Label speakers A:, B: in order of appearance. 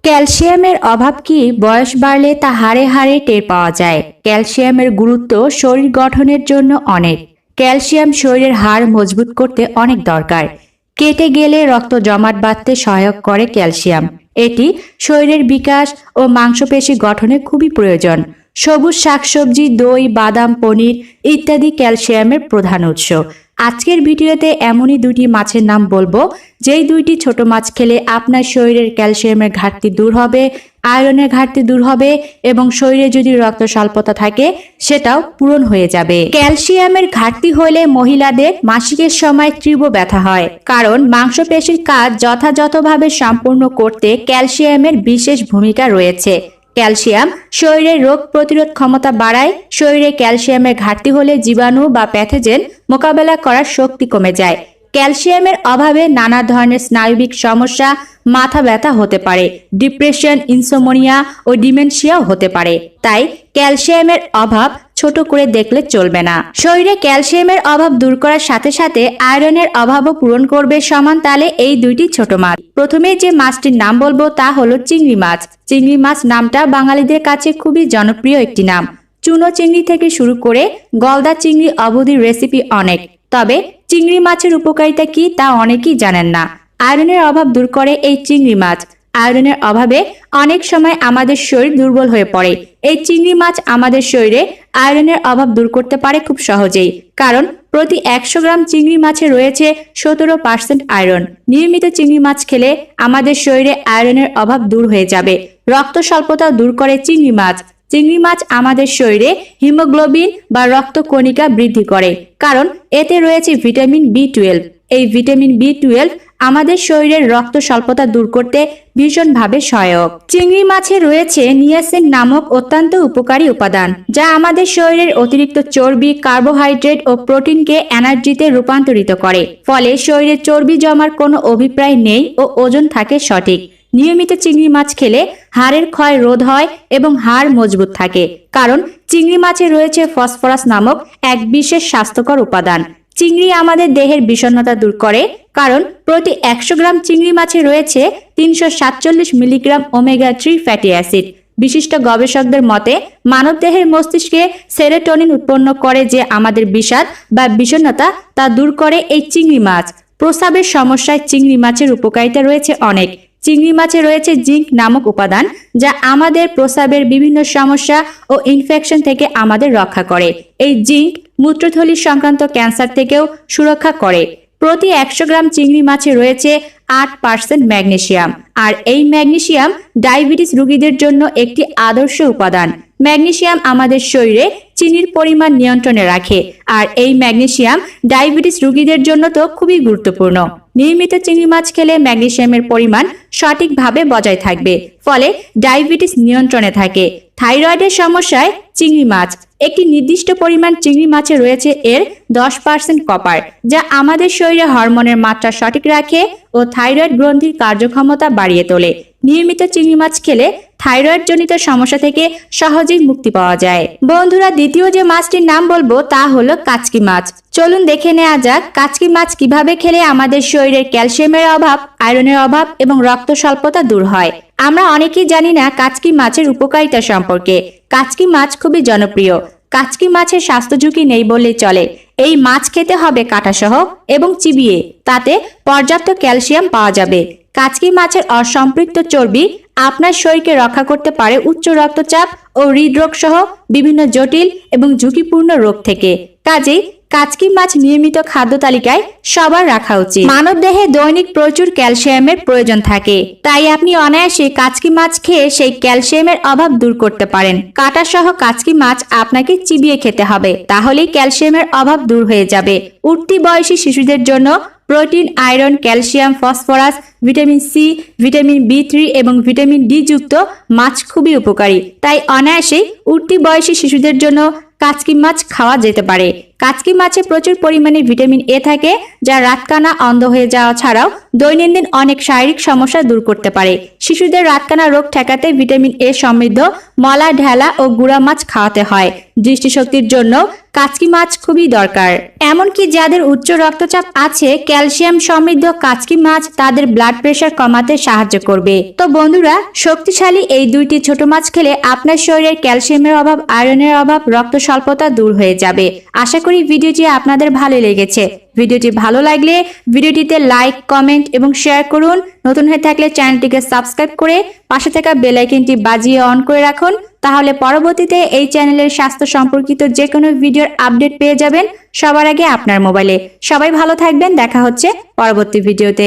A: ক্যালসিয়ামের অভাব কি বয়স বাড়লে তা হাড়ে হাড়ে টের পাওয়া যায়। ক্যালসিয়ামের গুরুত্ব শরীর গঠনের জন্য অনেক। ক্যালসিয়াম শরীরের হাড় মজবুত করতে অনেক দরকার। কেটে গেলে রক্ত জমাট বাঁধতে সহায়ক করে ক্যালসিয়াম। এটি শরীরের বিকাশ ও মাংসপেশি গঠনে খুবই প্রয়োজন। সবুজ শাকসবজি, দই, বাদাম, পনির ইত্যাদি ক্যালসিয়ামের প্রধান উৎস। আজকের ভিডিওতে এমনই দুটি মাছের নাম বলবো, যেই দুইটি ছোট মাছ খেলে আপনার শরীরের ক্যালসিয়ামের ঘাটতি দূর হবে, আয়রনের ঘাটতি দূর হবে এবং শরীরে যদি রক্ত স্বল্পতা থাকে সেটাও পূরণ হয়ে যাবে। ক্যালসিয়ামের ঘাটতি হলে মহিলাদের মাসিকের সময় তীব্র ব্যথা হয়, কারণ মাংসপেশির কাজ যথাযথভাবে সম্পূর্ণ করতে ক্যালসিয়ামের বিশেষ ভূমিকা রয়েছে। ক্যালসিয়াম শরীরের রোগ প্রতিরোধ ক্ষমতা বাড়ায়। শরীরে ক্যালসিয়ামের ঘাটতি হলে জীবাণু বা প্যাথোজেন মোকাবেলা করার শক্তি কমে যায়। ক্যালসিয়ামের অভাবে নানা ধরনের স্নায়বিক সমস্যা, মাথা ব্যথা হতে পারে, ডিপ্রেশন, ইনসোমনিয়া ও ডিমেনশিয়াও হতে পারে। তাই ক্যালসিয়ামের অভাব ছোট করে দেখলে চলবে না। শরীরে ক্যালসিয়ামের অভাব দূর করার সাথে সাথে আয়রনের অভাবও পূরণ করবে সমান তালে এই দুইটি ছোট মাছ। প্রথমে যে মাছটির নাম বলবো তা হলো চিংড়ি মাছ। চিংড়ি মাছ নামটা বাঙালিদের কাছে খুবই জনপ্রিয় একটি নাম। চুনো চিংড়ি থেকে শুরু করে গলদা চিংড়ি অবধি রেসিপি অনেক। তবে চিংড়ি মাছের উপকারিতা কি তা অনেকেই জানেন না। আয়রনের অভাব দূর করে এই চিংড়ি মাছ। আয়রনের অভাবে অনেক সময় আমাদের শরীর দুর্বল হয়ে পড়ে। এই চিংড়ি মাছ আমাদের শরীরে আয়রনের অভাব দূর করতে পারে খুব সহজেই, কারণ প্রতি 100 গ্রাম চিংড়ি মাছে রয়েছে 17% আয়রন। নিয়মিত চিংড়ি মাছ খেলে আমাদের শরীরে আয়রনের অভাব দূর হয়ে যাবে। রক্ত স্বল্পতা দূর করে চিংড়ি মাছ। চিংড়ি মাছ আমাদের শরীরে হিমোগ্লোবিন বা রক্তকণিকা বৃদ্ধি করে, কারণ এতে রয়েছে ভিটামিন B12। এই ভিটামিন B12 আমাদের শরীরের রক্ত স্বল্পতা দূর করতে ভীষণভাবে সহায়ক। চিংড়ি মাছে রয়েছে নিয়াসিন নামক অত্যন্ত উপকারী উপাদান, যা আমাদের শরীরের অতিরিক্ত চর্বি, কার্বোহাইড্রেট ও প্রোটিনকে এনার্জিতে রূপান্তরিত করে। ফলে শরীরে চর্বি জমার কোনো অভিপ্রায় নেই ও ওজন থাকে সঠিক। নিয়মিত চিংড়ি মাছ খেলে হাড়ের ক্ষয় রোধ হয় এবং হাড় মজবুত থাকে, কারণ চিংড়ি মাছে রয়েছে ফসফরাস নামক এক বিশেষ স্বাস্থ্যকর উপাদান। চিংড়ি আমাদের দেহের বিষণ্ণতা দূর করে, কারণ প্রতি 100 গ্রাম চিংড়ি মাছে রয়েছে 347 মিলিগ্রাম ওমেগা 3 ফ্যাটি অ্যাসিড। বিশিষ্ট গবেষকদের মতে মানবদেহের মস্তিষ্কে সেরোটোনিন উৎপন্ন করে, যে আমাদের বিষাদ বা বিষণ্ণতা তা দূর করে এই চিংড়ি মাছ। প্রস্রাবের সমস্যায় চিংড়ি মাছের উপকারিতা রয়েছে অনেক। চিংড়ি মাছে রয়েছে জিঙ্ক নামক উপাদান, যা আমাদের প্রস্রাবের বিভিন্ন সমস্যা ও ইনফেকশন থেকে আমাদের রক্ষা করে। এই জিঙ্ক মূত্রথলি সংক্রান্ত ক্যান্সার থেকেও সুরক্ষা করে। প্রতি 100 গ্রাম চিংড়ি মাছে রয়েছে 8% ম্যাগনেসিয়াম, আর এই ম্যাগনেসিয়াম ডায়াবেটিস রোগীদের জন্য একটি আদর্শ উপাদান। ম্যাগনেসিয়াম আমাদের শরীরে চিনির পরিমাণ নিয়ন্ত্রণে রাখে, আর এই ম্যাগনেসিয়াম ডায়াবেটিস রোগীদের জন্য তো খুবই গুরুত্বপূর্ণ। নিয়মিত চিংড়ি মাছ খেলে ম্যাগনেসিয়ামের পরিমাণ সঠিকভাবে বজায় থাকবে, ফলে ডায়াবেটিস নিয়ন্ত্রণে থাকে। থাইরয়েডের সমস্যায় চিংড়ি মাছ। একটি নির্দিষ্ট পরিমাণ চিংড়ি মাছে রয়েছে এর 10% কপার, যা আমাদের শরীরে হরমোনের মাত্রা সঠিক রাখে ও থাইরয়েড গ্রন্থির কার্যক্ষমতা বাড়িয়ে তোলে। নিয়মিত চিংড়ি মাছ খেলে থাইরয়েড জনিত সমস্যা থেকে সহজেই মুক্তি পাওয়া যায়। বন্ধুরা, দ্বিতীয় যে মাছটির নাম বলবো তা হলো কাচকি মাছ। চলুন দেখে নেওয়া যাক কাচকি মাছ কিভাবে খেলে আমাদের শরীরের ক্যালসিয়ামের অভাব, আয়রনের অভাব এবং রক্ত স্বল্পতা দূর হয়। আমরা অনেকেই জানি না কাচকি মাছের উপকারিতা সম্পর্কে। কাচকি মাছ খুবই জনপ্রিয়। কাচকি মাছের স্বাস্থ্য ঝুঁকি নেই বললেই চলে। এই মাছ খেতে হবে কাঁটাসহ এবং চিবিয়ে, তাতে পর্যাপ্ত ক্যালসিয়াম পাওয়া যাবে। কাচকি মাছের অসম্পৃক্ত চর্বি আপনার শরীরকে রক্ষা করতে পারে উচ্চ রক্তচাপ ও হৃদরোগ সহ বিভিন্ন জটিল এবং ঝুঁকিপূর্ণ রোগ থেকে। কাজেই কাচকি মাছ নিয়মিত খাদ্য তালিকায় সবার রাখা উচিত। মানব দেহে দৈনিক প্রচুর ক্যালসিয়ামের প্রয়োজন থাকে, তাই আপনি অনায়াসে কাচকি মাছ খেয়ে সেই ক্যালসিয়ামের অভাব দূর করতে পারেন। কাঁটা সহ কাচকি মাছ আপনাকে চিবিয়ে খেতে হবে, তাহলেই ক্যালসিয়ামের অভাব দূর হয়ে যাবে। উঠতি বয়সী শিশুদের জন্য protein, iron, calcium, phosphorus, vitamin C, vitamin B3 এবং ভিটামিন ডি যুক্ত মাছ খুবই উপকারী। তাই অনায়াসেই উঠতি বয়সী শিশুদের জন্য কাচকি মাছ খাওয়া যেতে পারে। কাচকি মাছে প্রচুর পরিমাণে ভিটামিন এ থাকে, যা রাতকানা, অন্ধ হয়ে যাওয়া ছাড়াও দৈনন্দিন অনেক শারীরিক সমস্যা দূর করতে পারে। শিশুদের রাতকানা রোগ ঠেকাতে ভিটামিন এ সমৃদ্ধ মলা, ঢেলা ও গুঁড়া মাছ খাওয়াতে হয়। দৃষ্টিশক্তির জন্য কাচকি মাছ খুবই দরকার। এমনকি যাদের উচ্চ রক্তচাপ আছে, ক্যালসিয়াম সমৃদ্ধ কাচকি মাছ তাদের ব্লাড প্রেশার কমাতে সাহায্য করবে। তো বন্ধুরা, শক্তিশালী এই দুইটি ছোট মাছ খেলে আপনার শরীরের ক্যালসিয়ামের অভাব, আয়রনের অভাব, রক্ত স্বল্পতা দূর হয়ে যাবে। আশা করি ভিডিওটি আপনাদের ভালো লেগেছে। ভিডিওটি ভালো লাগলে ভিডিওটিতে লাইক, কমেন্ট এবং শেয়ার করুন। নতুন হয়ে থাকলে চ্যানেলটিকে সাবস্ক্রাইব করে পাশে থাকা বেল আইকনটি বাজিয়ে অন করে রাখুন। তাহলে পরবর্তীতে এই চ্যানেলের স্বাস্থ্য সম্পর্কিত যে কোনো ভিডিওর আপডেট পেয়ে যাবেন সবার আগে আপনার মোবাইলে। সবাই ভালো থাকবেন, দেখা হচ্ছে পরবর্তী ভিডিওতে।